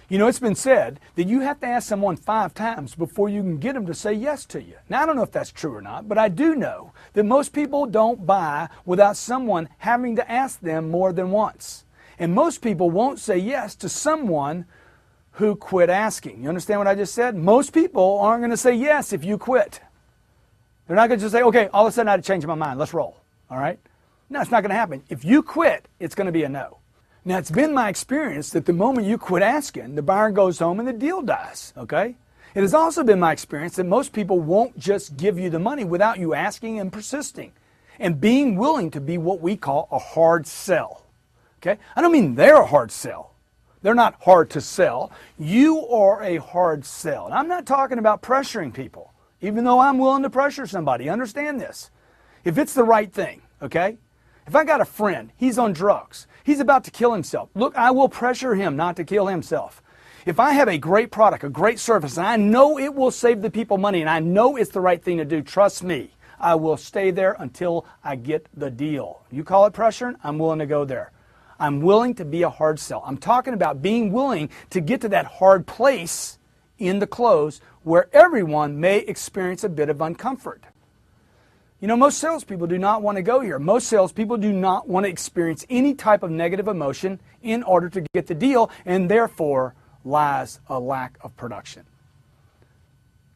You know, it's been said that you have to ask someone 5 times before you can get them to say yes to you. Now, I don't know if that's true or not, but I do know that most people don't buy without someone having to ask them more than once. And most people won't say yes to someone who quit asking. You understand what I just said? Most people aren't going to say yes if you quit. They're not going to just say, okay, all of a sudden I had to change my mind. Let's roll. All right? No, it's not going to happen. If you quit, it's going to be a no. Now, it's been my experience that the moment you quit asking, the buyer goes home and the deal dies, okay? It has also been my experience that most people won't just give you the money without you asking and persisting and being willing to be what we call a hard sell, okay? I don't mean they're a hard sell. They're not hard to sell. You are a hard sell. And I'm not talking about pressuring people, even though I'm willing to pressure somebody. Understand this. If it's the right thing, okay? If I got a friend, he's on drugs, he's about to kill himself. Look, I will pressure him not to kill himself. If I have a great product, a great service, and I know it will save the people money, and I know it's the right thing to do, trust me, I will stay there until I get the deal. You call it pressuring? I'm willing to go there. I'm willing to be a hard sell. I'm talking about being willing to get to that hard place in the close where everyone may experience a bit of uncomfort. You know, most salespeople do not want to go here. Most salespeople do not want to experience any type of negative emotion in order to get the deal, and therefore lies a lack of production.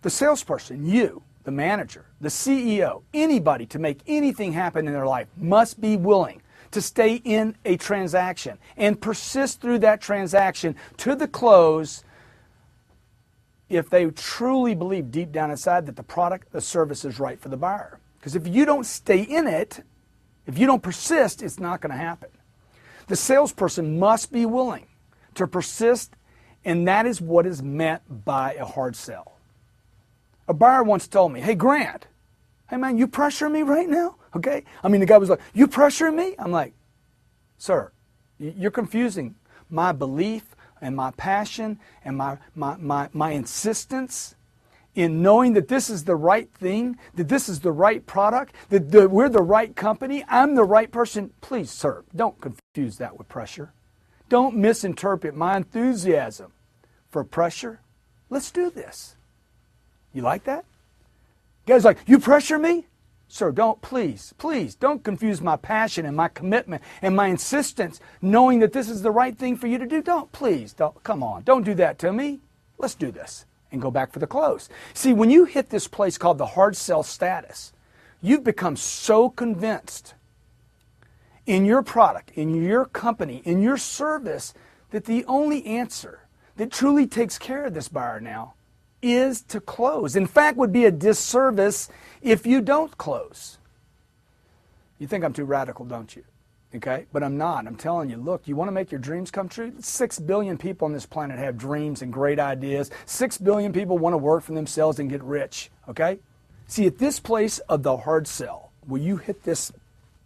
The salesperson, you, the manager, the CEO, anybody to make anything happen in their life must be willing to stay in a transaction and persist through that transaction to the close if they truly believe deep down inside that the product, the service is right for the buyer. Because if you don't stay in it, if you don't persist, it's not going to happen. The salesperson must be willing to persist, and that is what is meant by a hard sell. A buyer once told me, hey, Grant, hey, man, you pressuring me right now? Okay? I mean, the guy was like, you pressuring me? I'm like, sir, you're confusing my belief and my passion and my insistence in knowing that this is the right thing, that this is the right product, that we're the right company, I'm the right person. Please, sir, don't confuse that with pressure. Don't misinterpret my enthusiasm for pressure. Let's do this. You like that? Guy's like, you pressure me? Sir, please, don't confuse my passion and my commitment and my insistence knowing that this is the right thing for you to do. Come on, don't do that to me. Let's do this. And go back for the close. See, when you hit this place called the hard sell status, you've become so convinced in your product, in your company, in your service, that the only answer that truly takes care of this buyer now is to close. In fact, would be a disservice if you don't close. You think I'm too radical, don't you? Okay? But I'm not. I'm telling you, look, you want to make your dreams come true? 6 billion people on this planet have dreams and great ideas. 6 billion people want to work for themselves and get rich. Okay? See, at this place of the hard sell, where you hit this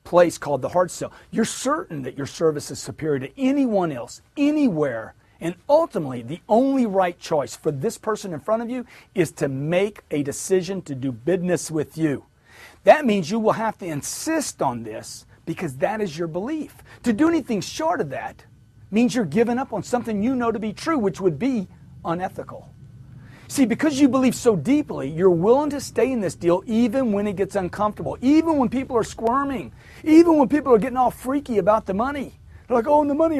place called the hard sell, you're certain that your service is superior to anyone else, anywhere. And ultimately, the only right choice for this person in front of you is to make a decision to do business with you. That means you will have to insist on this, because that is your belief. To do anything short of that means you're giving up on something you know to be true, which would be unethical. See, because you believe so deeply, you're willing to stay in this deal even when it gets uncomfortable, even when people are squirming, even when people are getting all freaky about the money. They're like, oh, and the money,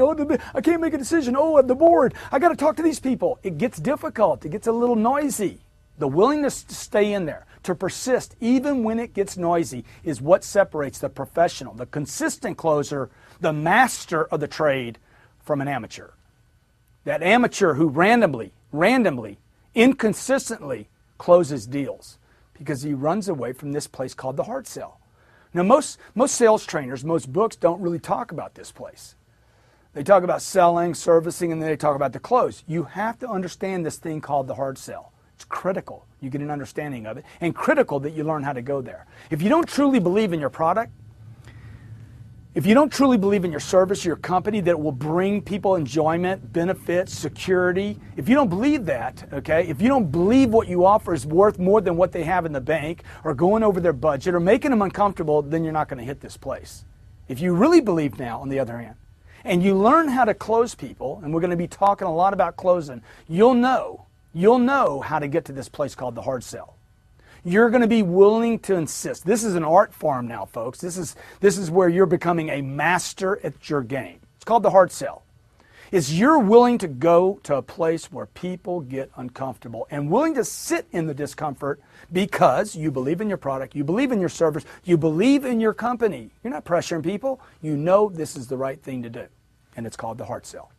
I can't make a decision, the board, I got to talk to these people. It gets difficult, it gets a little noisy. The willingness to stay in there, to persist, even when it gets noisy, is what separates the professional, the consistent closer, the master of the trade, from an amateur. That amateur who randomly, inconsistently closes deals because he runs away from this place called the hard sell. Now, most sales trainers, most books don't really talk about this place. They talk about selling, servicing, and then they talk about the close. You have to understand this thing called the hard sell. It's critical you get an understanding of it, and critical that you learn how to go there. If you don't truly believe in your product, if you don't truly believe in your service, your company, that it will bring people enjoyment, benefits, security, if you don't believe that, okay, if you don't believe what you offer is worth more than what they have in the bank, or going over their budget, or making them uncomfortable, then you're not going to hit this place. If you really believe now, on the other hand, and you learn how to close people, and we're going to be talking a lot about closing, you'll know how to get to this place called the hard sell. You're going to be willing to insist. This is an art form now, folks. This is where you're becoming a master at your game. It's called the hard sell. It's you're willing to go to a place where people get uncomfortable and willing to sit in the discomfort because you believe in your product, you believe in your service, you believe in your company. You're not pressuring people. You know this is the right thing to do, and it's called the hard sell.